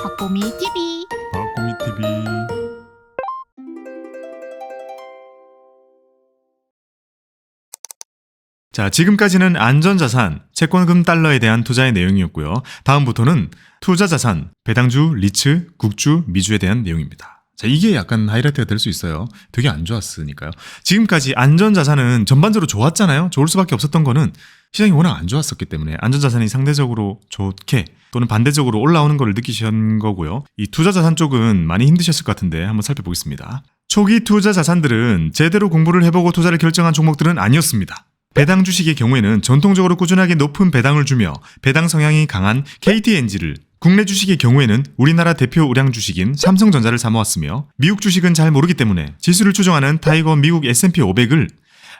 박보미 TV. 박보미 TV. 자, 지금까지는 안전자산, 채권금 달러에 대한 투자의 내용이었고요. 다음부터는 투자자산, 배당주, 리츠, 국주, 미주에 대한 내용입니다. 자, 이게 약간 하이라이트가 될 수 있어요. 되게 안 좋았으니까요. 지금까지 안전자산은 전반적으로 좋았잖아요. 좋을 수밖에 없었던 거는 시장이 워낙 안 좋았었기 때문에 안전자산이 상대적으로 좋게 또는 반대적으로 올라오는 걸 느끼신 거고요. 이 투자자산 쪽은 많이 힘드셨을 것 같은데 한번 살펴보겠습니다. 초기 투자 자산들은 제대로 공부를 해보고 투자를 결정한 종목들은 아니었습니다. 배당 주식의 경우에는 전통적으로 꾸준하게 높은 배당을 주며 배당 성향이 강한 KTNG를, 국내 주식의 경우에는 우리나라 대표 우량 주식인 삼성전자를 사모았으며, 미국 주식은 잘 모르기 때문에 지수를 추종하는 타이거 미국 S&P 500을,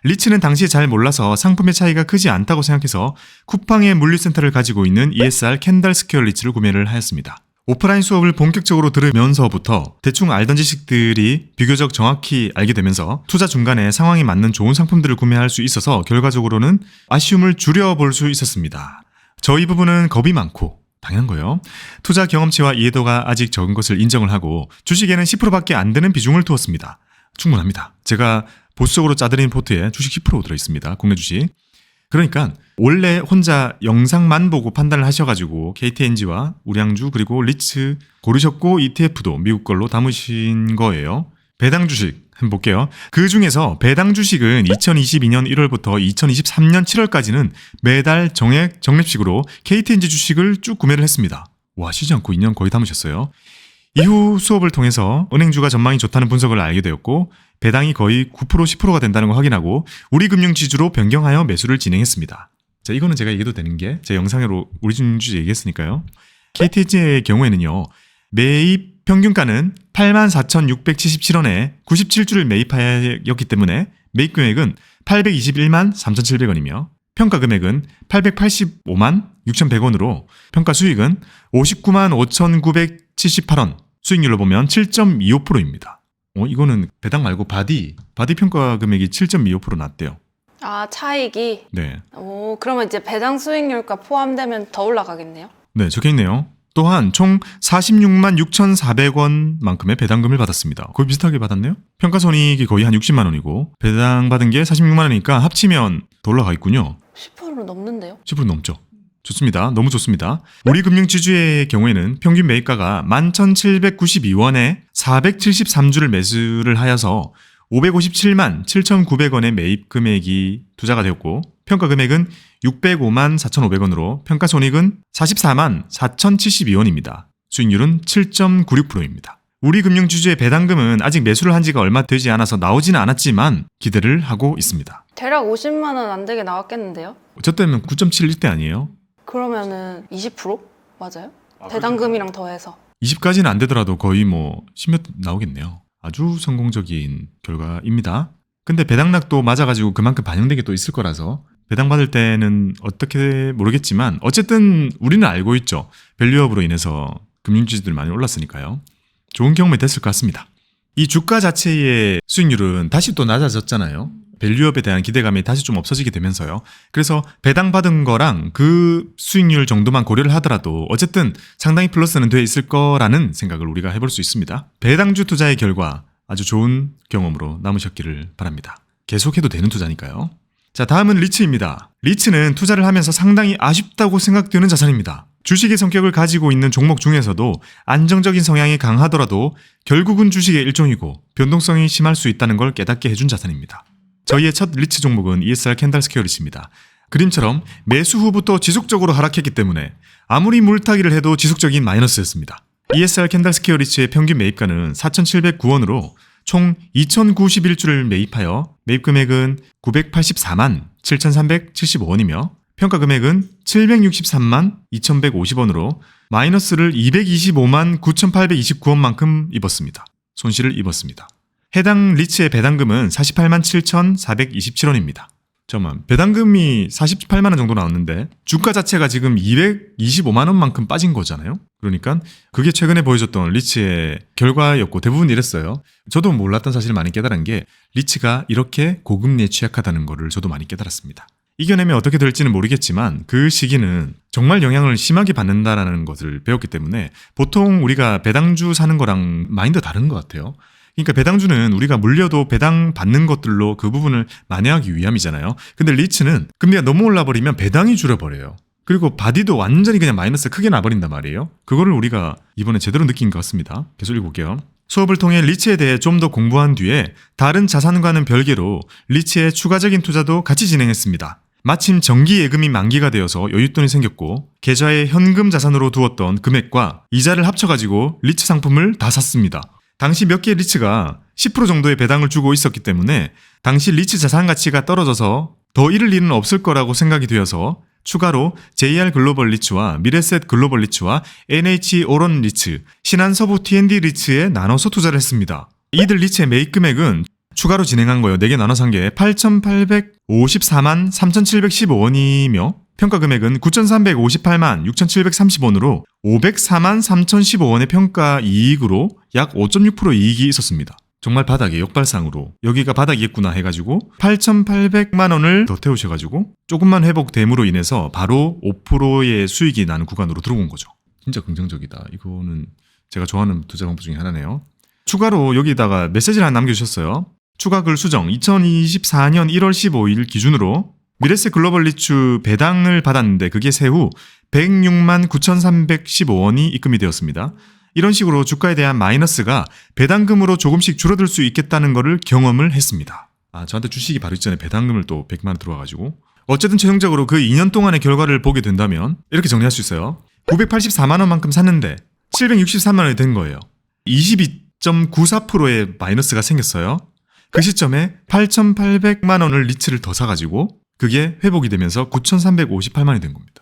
리츠는 당시에 잘 몰라서 상품의 차이가 크지 않다고 생각해서 쿠팡의 물류센터를 가지고 있는 ESR 캔달 스퀘어 리츠를 구매를 하였습니다. 오프라인 수업을 본격적으로 들으면서부터 대충 알던 지식들이 비교적 정확히 알게 되면서 투자 중간에 상황이 맞는 좋은 상품들을 구매할 수 있어서 결과적으로는 아쉬움을 줄여볼 수 있었습니다. 저 이 부분은 겁이 많고 당연한 거예요. 투자 경험치와 이해도가 아직 적은 것을 인정을 하고 주식에는 10%밖에 안 되는 비중을 두었습니다. 충분합니다. 제가 보수적으로 짜드린 포트에 주식 10% 들어있습니다. 국내 주식. 그러니까 원래 혼자 영상만 보고 판단을 하셔가지고 KTNG와 우량주 그리고 리츠 고르셨고 ETF도 미국 걸로 담으신 거예요. 배당 주식 한번 볼게요. 그 중에서 배당 주식은 2022년 1월부터 2023년 7월까지는 매달 정액 적립식으로 KTNG 주식을 쭉 구매를 했습니다. 와, 쉬지 않고 2년 거의 담으셨어요. 이후 수업을 통해서 은행주가 전망이 좋다는 분석을 알게 되었고, 배당이 거의 9% 10%가 된다는 걸 확인하고 우리금융지주로 변경하여 매수를 진행했습니다. 자, 이거는 제가 얘기해도 되는 게 제 영상으로 우리금융지주 얘기했으니까요. KTNG의 경우에는요, 매입 평균가는 84,677원에 97주를 매입하였기 때문에 매입 금액은 821만 3,700원이며 평가 금액은 885만 6,100원으로 평가 수익은 59만 5,978원, 수익률로 보면 7.25%입니다. 이거는 배당 말고 바디 평가 금액이 7.25% 낮대요. 아, 차익이? 네. 오, 그러면 이제 배당 수익률과 포함되면 더 올라가겠네요? 네, 적혀있네요. 또한 총 46만 6,400원만큼의 배당금을 받았습니다. 거의 비슷하게 받았네요. 평가손익이 거의 한 60만 원이고 배당 받은 게 46만 원이니까 합치면 더 올라가 있군요. 10%는 넘는데요? 10% 넘죠. 좋습니다. 너무 좋습니다. 우리금융지주의 경우에는 평균 매입가가 11,792원에 473주를 매수를 하여서 557만 7,900원의 매입 금액이 투자가 되었고, 평가 금액은 605만 4,500원으로 평가 손익은 44만 4,072원입니다. 수익률은 7.96%입니다. 우리금융지주의 배당금은 아직 매수를 한 지가 얼마 되지 않아서 나오지는 않았지만 기대를 하고 있습니다. 대략 50만 원 안 되게 나왔겠는데요? 저 때는 9.71대 아니에요? 그러면은 20%? 맞아요? 배당금이랑 더해서 20까지는 안 되더라도 거의 뭐 10몇 나오겠네요. 아주 성공적인 결과입니다. 근데 배당락도 맞아가지고 그만큼 반영된 게 또 있을 거라서 배당 받을 때는 어떻게 모르겠지만 어쨌든 우리는 알고 있죠. 밸류업으로 인해서 금융지주들 많이 올랐으니까요. 좋은 경험이 됐을 것 같습니다. 이 주가 자체의 수익률은 다시 또 낮아졌잖아요. 밸류업에 대한 기대감이 다시 좀 없어지게 되면서요. 그래서 배당 받은 거랑 그 수익률 정도만 고려를 하더라도 어쨌든 상당히 플러스는 돼 있을 거라는 생각을 우리가 해볼 수 있습니다. 배당주 투자의 결과 아주 좋은 경험으로 남으셨기를 바랍니다. 계속해도 되는 투자니까요. 자, 다음은 리츠입니다. 리츠는 투자를 하면서 상당히 아쉽다고 생각되는 자산입니다. 주식의 성격을 가지고 있는 종목 중에서도 안정적인 성향이 강하더라도 결국은 주식의 일종이고 변동성이 심할 수 있다는 걸 깨닫게 해준 자산입니다. 저희의 첫 리츠 종목은 ESR 캔달 스퀘어 리츠입니다. 그림처럼 매수 후부터 지속적으로 하락했기 때문에 아무리 물타기를 해도 지속적인 마이너스였습니다. ESR 캔달 스퀘어 리츠의 평균 매입가는 4,709원으로 총 2,091주를 매입하여 매입 금액은 984만 7,375원이며 평가 금액은 763만 2,150원으로 마이너스를 225만 9,829원만큼 입었습니다. 손실을 입었습니다. 해당 리츠의 배당금은 48만 7,427원입니다. 잠깐만, 배당금이 48만 원 정도 나왔는데 주가 자체가 지금 225만 원만큼 빠진 거잖아요. 그러니까 그게 최근에 보여줬던 리츠의 결과였고 대부분 이랬어요. 저도 몰랐던 사실을 많이 깨달은 게 리츠가 이렇게 고금리에 취약하다는 거를 저도 많이 깨달았습니다. 이겨내면 어떻게 될지는 모르겠지만 그 시기는 정말 영향을 심하게 받는다라는 것을 배웠기 때문에 보통 우리가 배당주 사는 거랑 마인드 다른 것 같아요. 그러니까 배당주는 우리가 물려도 배당 받는 것들로 그 부분을 만회하기 위함이잖아요. 근데 리츠는 금리가 너무 올라버리면 배당이 줄어버려요. 그리고 바디도 완전히 그냥 마이너스 크게 나버린단 말이에요. 그거를 우리가 이번에 제대로 느낀 것 같습니다. 계속 읽어볼게요. 수업을 통해 리츠에 대해 좀 더 공부한 뒤에 다른 자산과는 별개로 리츠의 추가적인 투자도 같이 진행했습니다. 마침 정기 예금이 만기가 되어서 여윳돈이 생겼고 계좌에 현금 자산으로 두었던 금액과 이자를 합쳐가지고 리츠 상품을 다 샀습니다. 당시 몇 개의 리츠가 10% 정도의 배당을 주고 있었기 때문에 당시 리츠 자산 가치가 떨어져서 더 잃을 일은 없을 거라고 생각이 되어서 추가로 JR 글로벌 리츠와 미래셋 글로벌 리츠와 NH 오런 리츠, 신한서부 T&D 리츠에 나눠서 투자를 했습니다. 이들 리츠의 매입 금액은 추가로 진행한 거예요. 4개 나눠서 한 게 8,854만 3,715원이며 평가 금액은 9,358만 6,730원으로 504만 3,015원의 평가 이익으로 약 5.6% 이익이 있었습니다. 정말 바닥에 역발상으로 여기가 바닥이겠구나 해가지고 8,800만 원을 더 태우셔가지고 조금만 회복됨으로 인해서 바로 5%의 수익이 나는 구간으로 들어온 거죠. 진짜 긍정적이다. 이거는 제가 좋아하는 투자 방법 중에 하나네요. 추가로 여기다가 메시지를 하나 남겨주셨어요. 추가글 수정 2024년 1월 15일 기준으로 미래셋 글로벌 리츠 배당을 받았는데 그게 세후 106만 9,315원이 입금이 되었습니다. 이런 식으로 주가에 대한 마이너스가 배당금으로 조금씩 줄어들 수 있겠다는 거를 경험을 했습니다. 저한테 주식이 바로 있전에 배당금을 또 100만 원 들어와가지고 어쨌든 최종적으로 그 2년 동안의 결과를 보게 된다면 이렇게 정리할 수 있어요. 984만 원만큼 샀는데 763만 원이 된 거예요. 22.94%의 마이너스가 생겼어요. 그 시점에 8,800만 원을 리츠를 더 사가지고 그게 회복이 되면서 9,358만 원이 된 겁니다.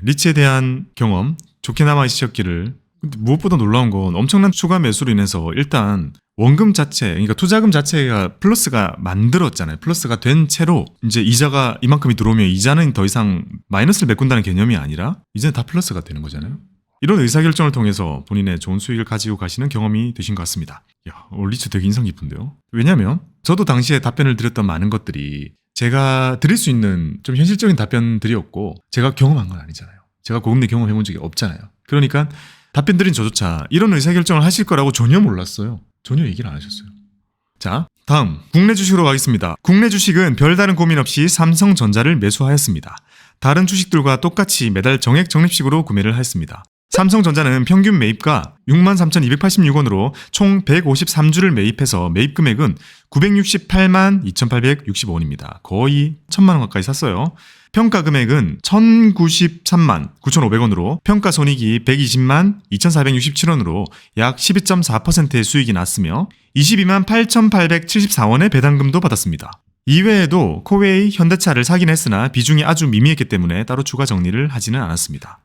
리츠에 대한 경험 좋게 남아있으셨기를. 근데 무엇보다 놀라운 건 엄청난 추가 매수로 인해서 일단 원금 자체, 그러니까 투자금 자체가 플러스가 만들었잖아요. 플러스가 된 채로 이제 이자가 이만큼이 들어오면 이자는 더 이상 마이너스를 메꾼다는 개념이 아니라 이제는 다 플러스가 되는 거잖아요. 이런 의사결정을 통해서 본인의 좋은 수익을 가지고 가시는 경험이 되신 것 같습니다. 리츠 되게 인상 깊은데요. 왜냐면 저도 당시에 답변을 드렸던 많은 것들이 제가 드릴 수 있는 좀 현실적인 답변들이었고 제가 경험한 건 아니잖아요. 제가 고금리 경험해본 적이 없잖아요. 그러니까 답변 드린 저조차 이런 의사결정을 하실 거라고 전혀 몰랐어요. 전혀 얘기를 안 하셨어요. 자, 다음 국내 주식으로 가겠습니다. 국내 주식은 별다른 고민 없이 삼성전자를 매수하였습니다. 다른 주식들과 똑같이 매달 정액 적립식으로 구매를 하였습니다. 삼성전자는 평균 매입가 63,286원으로 총 153주를 매입해서 매입 금액은 968만 2,860원입니다. 거의 1,000만 원 가까이 샀어요. 평가 금액은 1,093만 9,500원으로 평가 손익이 120만 2,467원으로 약 12.4%의 수익이 났으며 22만 8,874원의 배당금도 받았습니다. 이외에도 코웨이, 현대차를 사긴 했으나 비중이 아주 미미했기 때문에 따로 추가 정리를 하지는 않았습니다.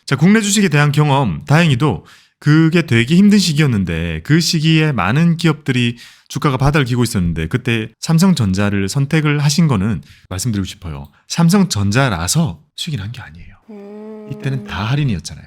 자, 국내 주식에 대한 경험, 다행히도 그게 되게 힘든 시기였는데 그 시기에 많은 기업들이 주가가 바닥을 기고 있었는데 그때 삼성전자를 선택을 하신 거는 말씀드리고 싶어요. 삼성전자라서 수익이 난 게 아니에요. 이때는 다 할인이었잖아요.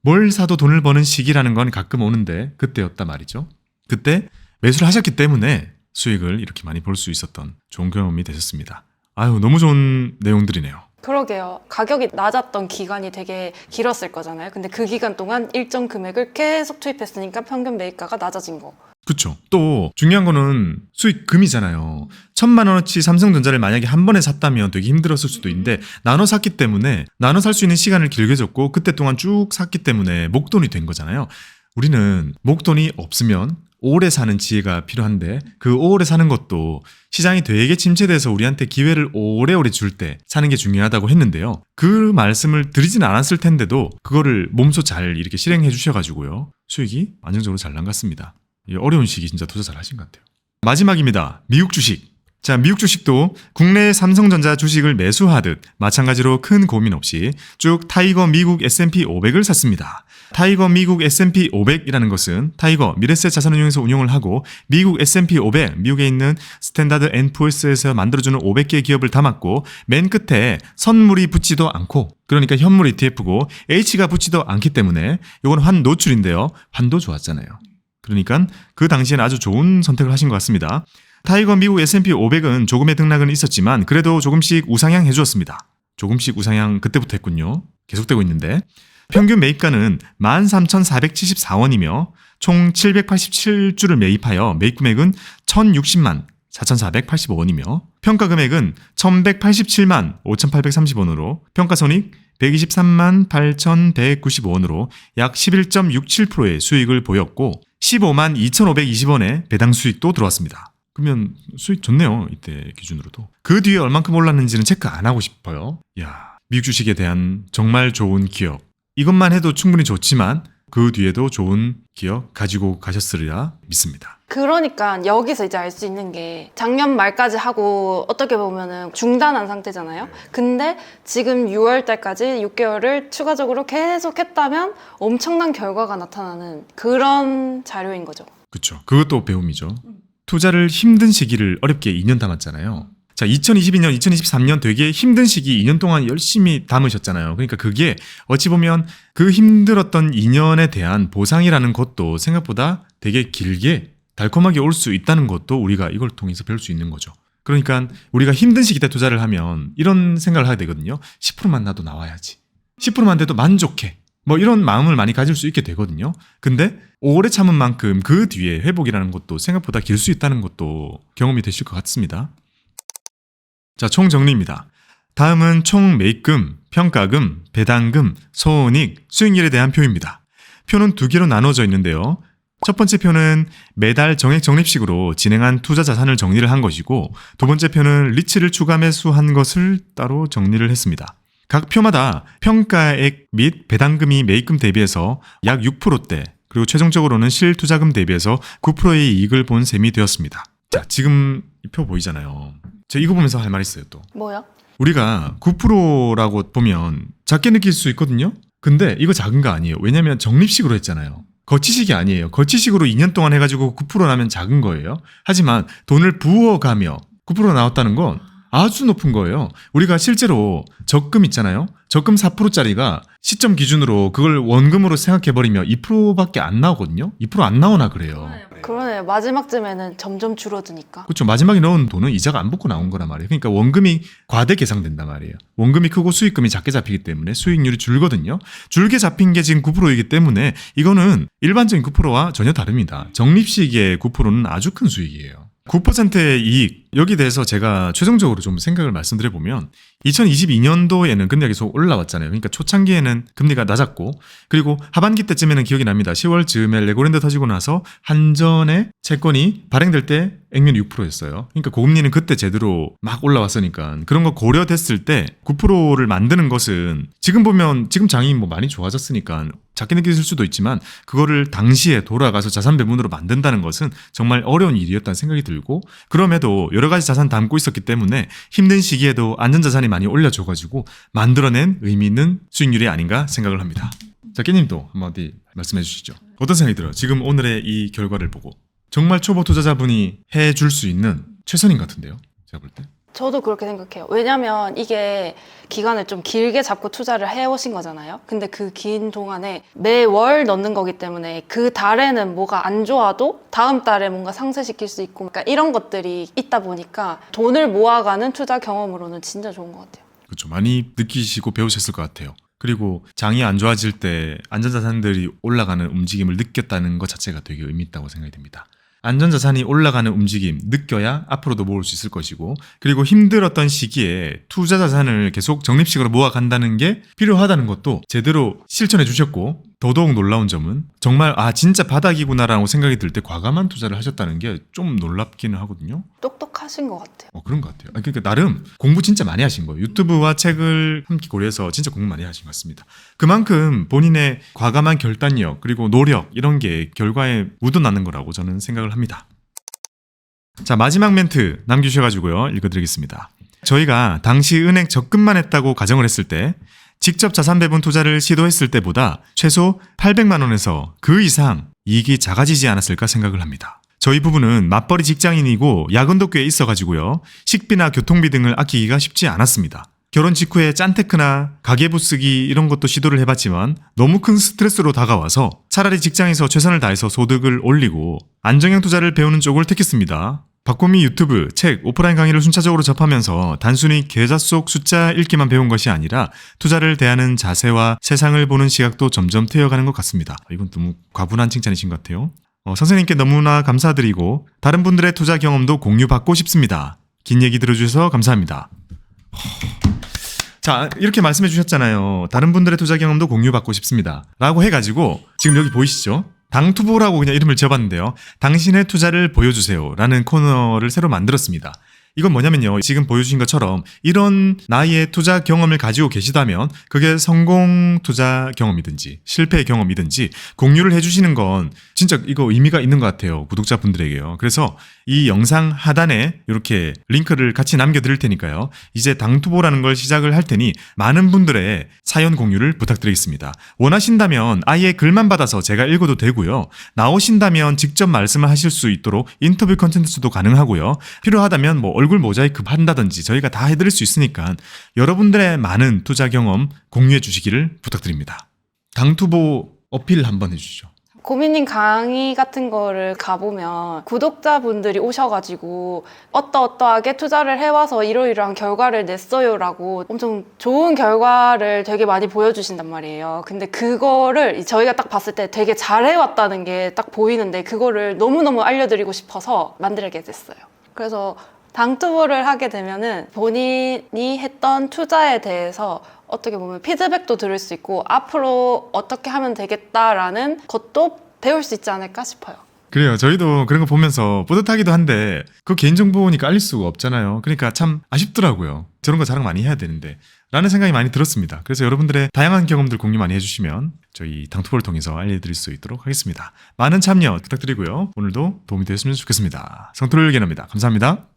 뭘 사도 돈을 버는 시기라는 건 가끔 오는데 그때였단 말이죠. 그때 매수를 하셨기 때문에 수익을 이렇게 많이 볼 수 있었던 좋은 경험이 되셨습니다. 너무 좋은 내용들이네요. 그러게요. 가격이 낮았던 기간이 되게 길었을 거잖아요. 근데 그 기간 동안 일정 금액을 계속 투입했으니까 평균 매입가가 낮아진 거. 그쵸. 또 중요한 거는 수익금이잖아요. 1,000만 원어치 삼성전자를 만약에 한 번에 샀다면 되게 힘들었을 수도 있는데 나눠 샀기 때문에 나눠 살 수 있는 시간을 길게 줬고 그때 동안 쭉 샀기 때문에 목돈이 된 거잖아요. 우리는 목돈이 없으면 오래 사는 지혜가 필요한데 그 오래 사는 것도 시장이 되게 침체돼서 우리한테 기회를 오래오래 줄 때 사는 게 중요하다고 했는데요. 그 말씀을 드리진 않았을 텐데도 그거를 몸소 잘 이렇게 실행해 주셔가지고요. 수익이 안정적으로 잘 난 것 같습니다. 어려운 시기 진짜 투자 잘 하신 것 같아요. 마지막입니다. 미국 주식. 자, 미국 주식도 국내 삼성전자 주식을 매수하듯 마찬가지로 큰 고민 없이 쭉 타이거 미국 S&P 500을 샀습니다. 타이거 미국 S&P 500이라는 것은 타이거 미래셋 자산운용에서 운용을 하고 미국 S&P 500, 미국에 있는 스탠다드 앤 푸어스에서 만들어주는 500개 기업을 담았고 맨 끝에 선물이 붙지도 않고 그러니까 현물 ETF고 H가 붙지도 않기 때문에 이건 환 노출인데요. 환도 좋았잖아요. 그러니까 그 당시에는 아주 좋은 선택을 하신 것 같습니다. 타이거 미국 S&P 500은 조금의 등락은 있었지만 그래도 조금씩 우상향 해주었습니다. 조금씩 우상향 그때부터 했군요. 계속되고 있는데 평균 매입가는 13,474원이며 총 787주를 매입하여 매입 금액은 1,060만 4,485원이며 평가 금액은 1,187만 5,830원으로 평가손익 123만 8,195원으로 약 11.67%의 수익을 보였고 15만 2,520원의 배당 수익도 들어왔습니다. 그러면 수익 좋네요. 이때 기준으로도. 그 뒤에 얼만큼 올랐는지는 체크 안 하고 싶어요. 야, 미국 주식에 대한 정말 좋은 기억. 이것만 해도 충분히 좋지만 그 뒤에도 좋은 기억 가지고 가셨으리라 믿습니다. 그러니까 여기서 이제 알 수 있는 게 작년 말까지 하고 어떻게 보면은 중단한 상태잖아요. 근데 지금 6월 달까지 6개월을 추가적으로 계속 했다면 엄청난 결과가 나타나는 그런 자료인 거죠. 그렇죠. 그것도 배움이죠. 투자를 힘든 시기를 어렵게 2년 담았잖아요. 자, 2022년, 2023년 되게 힘든 시기 2년 동안 열심히 담으셨잖아요. 그러니까 그게 어찌 보면 그 힘들었던 2년에 대한 보상이라는 것도 생각보다 되게 길게 달콤하게 올 수 있다는 것도 우리가 이걸 통해서 배울 수 있는 거죠. 그러니까 우리가 힘든 시기 때 투자를 하면 이런 생각을 하게 되거든요. 10%만 나도 나와야지. 10%만 돼도 만족해. 뭐 이런 마음을 많이 가질 수 있게 되거든요. 근데 오래 참은 만큼 그 뒤에 회복이라는 것도 생각보다 길 수 있다는 것도 경험이 되실 것 같습니다. 자, 총 정리입니다. 다음은 총 매입금, 평가금, 배당금, 손익, 수익률에 대한 표입니다. 표는 두 개로 나눠져 있는데요. 첫 번째 표는 매달 정액 적립식으로 진행한 투자 자산을 정리를 한 것이고 두 번째 표는 리츠를 추가 매수한 것을 따로 정리를 했습니다. 각 표마다 평가액 및 배당금이 매입금 대비해서 약 6%대 그리고 최종적으로는 실투자금 대비해서 9%의 이익을 본 셈이 되었습니다. 자, 지금 이 표 보이잖아요. 저 이거 보면서 할 말 있어요 또. 뭐요? 우리가 9%라고 보면 작게 느낄 수 있거든요. 근데 이거 작은 거 아니에요. 왜냐면 적립식으로 했잖아요. 거치식이 아니에요. 거치식으로 2년 동안 해가지고 9% 나면 작은 거예요. 하지만 돈을 부어가며 9% 나왔다는 건 아주 높은 거예요. 우리가 실제로 적금 있잖아요. 적금 4%짜리가 시점 기준으로 그걸 원금으로 생각해버리면 2%밖에 안 나오거든요. 2% 안 나오나 그래요. 그러네요. 마지막쯤에는 점점 줄어드니까. 그렇죠. 마지막에 넣은 돈은 이자가 안 붙고 나온 거란 말이에요. 그러니까 원금이 과대 계상된단 말이에요. 원금이 크고 수익금이 작게 잡히기 때문에 수익률이 줄거든요. 줄게 잡힌 게 지금 9%이기 때문에 이거는 일반적인 9%와 전혀 다릅니다. 적립식의 9%는 아주 큰 수익이에요. 9%의 이익, 여기 대해서 제가 최종적으로 좀 생각을 말씀드려보면 2022년도에는 금리가 계속 올라왔잖아요. 그러니까 초창기에는 금리가 낮았고 그리고 하반기 때쯤에는 기억이 납니다. 10월 즈음에 레고랜드 터지고 나서 한전의 채권이 발행될 때 액면이 6%였어요. 그러니까 고금리는 그때 제대로 막 올라왔으니까 그런 거 고려됐을 때 9%를 만드는 것은 지금 보면 지금 장이 뭐 많이 좋아졌으니까 작게 느껴질 수도 있지만 그거를 당시에 돌아가서 자산 배분으로 만든다는 것은 정말 어려운 일이었다는 생각이 들고 그럼에도 여러 가지 자산 담고 있었기 때문에 힘든 시기에도 안전자산이 많이 올려줘가지고 만들어낸 의미 있는 수익률이 아닌가 생각을 합니다. 자, 깨님도 한마디 말씀해 주시죠. 어떤 생각이 들어요? 지금 오늘의 이 결과를 보고 정말 초보 투자자분이 해줄 수 있는 최선인 것 같은데요. 제가 볼 때. 저도 그렇게 생각해요. 왜냐면 이게 기간을 좀 길게 잡고 투자를 해오신 거잖아요. 근데 그 긴 동안에 매월 넣는 거기 때문에 그 달에는 뭐가 안 좋아도 다음 달에 뭔가 상쇄시킬 수 있고 그러니까 이런 것들이 있다 보니까 돈을 모아가는 투자 경험으로는 진짜 좋은 것 같아요. 그렇죠. 많이 느끼시고 배우셨을 것 같아요. 그리고 장이 안 좋아질 때 안전자산들이 올라가는 움직임을 느꼈다는 것 자체가 되게 의미 있다고 생각이 듭니다. 안전자산이 올라가는 움직임 느껴야 앞으로도 모을 수 있을 것이고 그리고 힘들었던 시기에 투자자산을 계속 적립식으로 모아간다는 게 필요하다는 것도 제대로 실천해 주셨고 더더욱 놀라운 점은 정말 진짜 바닥이구나라고 생각이 들 때 과감한 투자를 하셨다는 게 좀 놀랍기는 하거든요. 똑똑하신 것 같아요. 그런 것 같아요. 그러니까 나름 공부 진짜 많이 하신 거예요. 유튜브와 책을 함께 고려해서 진짜 공부 많이 하신 것 같습니다. 그만큼 본인의 과감한 결단력 그리고 노력 이런 게 결과에 묻어나는 거라고 저는 생각을 합니다. 자, 마지막 멘트 남겨주셔가지고요. 읽어드리겠습니다. 저희가 당시 은행 적금만 했다고 가정을 했을 때 직접 자산 배분 투자를 시도했을 때보다 최소 800만 원에서 그 이상 이익이 작아지지 않았을까 생각을 합니다. 저희 부부는 맞벌이 직장인이고 야근도 꽤 있어가지고요. 식비나 교통비 등을 아끼기가 쉽지 않았습니다. 결혼 직후에 짠테크나 가계부 쓰기 이런 것도 시도를 해봤지만 너무 큰 스트레스로 다가와서 차라리 직장에서 최선을 다해서 소득을 올리고 안정형 투자를 배우는 쪽을 택했습니다. 박고미 유튜브, 책, 오프라인 강의를 순차적으로 접하면서 단순히 계좌 속 숫자 읽기만 배운 것이 아니라 투자를 대하는 자세와 세상을 보는 시각도 점점 트여가는 것 같습니다. 이건 너무 과분한 칭찬이신 것 같아요. 선생님께 너무나 감사드리고 다른 분들의 투자 경험도 공유받고 싶습니다. 긴 얘기 들어주셔서 감사합니다. 자, 이렇게 말씀해 주셨잖아요. 다른 분들의 투자 경험도 공유받고 싶습니다. 라고 해가지고 지금 여기 보이시죠? 당투보라고 그냥 이름을 지어봤는데요. 당신의 투자를 보여주세요 라는 코너를 새로 만들었습니다. 이건 뭐냐면요. 지금 보여주신 것처럼 이런 나이의 투자 경험을 가지고 계시다면 그게 성공 투자 경험이든지 실패 경험이든지 공유를 해주시는 건 진짜 이거 의미가 있는 것 같아요. 구독자분들에게요. 그래서 이 영상 하단에 이렇게 링크를 같이 남겨드릴 테니까요. 이제 당투보라는 걸 시작을 할 테니 많은 분들의 사연 공유를 부탁드리겠습니다. 원하신다면 아예 글만 받아서 제가 읽어도 되고요. 나오신다면 직접 말씀을 하실 수 있도록 인터뷰 컨텐츠도 가능하고요. 필요하다면 뭐 얼굴 모자이크 한다든지 저희가 다 해드릴 수 있으니까 여러분들의 많은 투자 경험 공유해 주시기를 부탁드립니다. 당투보 어필 한번 해주시죠. 고민님 강의 같은 거를 가보면 구독자분들이 오셔가지고 어떠어떠하게 투자를 해와서 이러이러한 결과를 냈어요라고 엄청 좋은 결과를 되게 많이 보여주신단 말이에요. 근데 그거를 저희가 딱 봤을 때 되게 잘해왔다는 게 딱 보이는데 그거를 너무너무 알려드리고 싶어서 만들게 됐어요. 그래서 당투보를 하게 되면은 본인이 했던 투자에 대해서 어떻게 보면 피드백도 들을 수 있고 앞으로 어떻게 하면 되겠다라는 것도 배울 수 있지 않을까 싶어요. 그래요. 저희도 그런 거 보면서 뿌듯하기도 한데 그 개인정보니까 알릴 수가 없잖아요. 그러니까 참 아쉽더라고요. 저런 거 자랑 많이 해야 되는데 라는 생각이 많이 들었습니다. 그래서 여러분들의 다양한 경험들 공유 많이 해주시면 저희 당투보를 통해서 알려드릴 수 있도록 하겠습니다. 많은 참여 부탁드리고요. 오늘도 도움이 되셨으면 좋겠습니다. 성토를 개납니다. 감사합니다.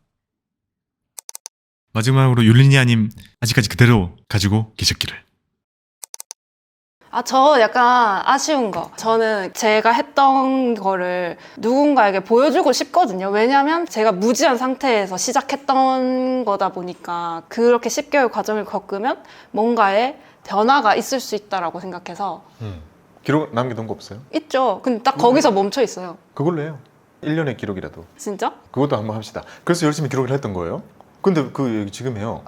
마지막으로 율리니아님 아직까지 그대로 가지고 계셨기를. 저 약간 아쉬운 거. 저는 제가 했던 거를 누군가에게 보여주고 싶거든요. 왜냐면 제가 무지한 상태에서 시작했던 거다 보니까 그렇게 10개월 과정을 겪으면 뭔가의 변화가 있을 수 있다라고 생각해서. 기록 남겨둔 거 없어요? 있죠. 근데 딱 거기서 멈춰 있어요. 그걸로 해요. 1년의 기록이라도. 진짜? 그것도 한번 합시다. 그래서 열심히 기록을 했던 거예요. 근데 그 얘기 지금 해요.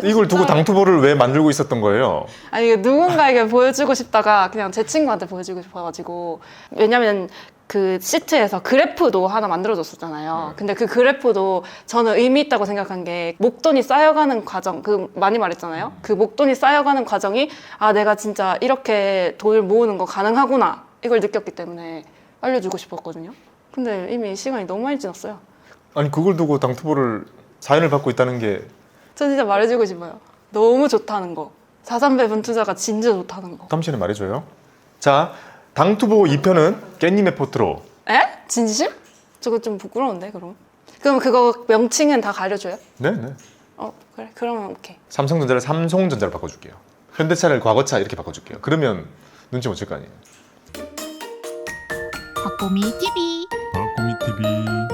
이걸 두고 당투보를 왜 만들고 있었던 거예요? 아니 이게 누군가에게 보여주고 싶다가 그냥 제 친구한테 보여주고 싶어가지고. 왜냐면 그 시트에서 그래프도 하나 만들어줬었잖아요. 근데 그 그래프도 저는 의미 있다고 생각한 게 목돈이 쌓여가는 과정, 그 많이 말했잖아요. 그 목돈이 쌓여가는 과정이 내가 진짜 이렇게 돈을 모으는 거 가능하구나 이걸 느꼈기 때문에 알려주고 싶었거든요. 근데 이미 시간이 너무 많이 지났어요. 아니 그걸 두고 당투보를 사연을 받고 있다는 게 저 진짜 말해주고 싶어요. 너무 좋다는 거. 자산 배분 투자가 진짜 좋다는 거. 다음 시간에 말해줘요. 자, 당투보 2편은 깻님의 포트로. 에? 진심? 저거 좀 부끄러운데 그럼? 그럼 그거 명칭은 다 가려줘요? 네네. 그래 그러면 오케이. 삼성전자를 삼송전자로 바꿔줄게요. 현대차를 과거차 이렇게 바꿔줄게요. 그러면 눈치 못 챌 거 아니에요. 박보미 TV 박고미 TV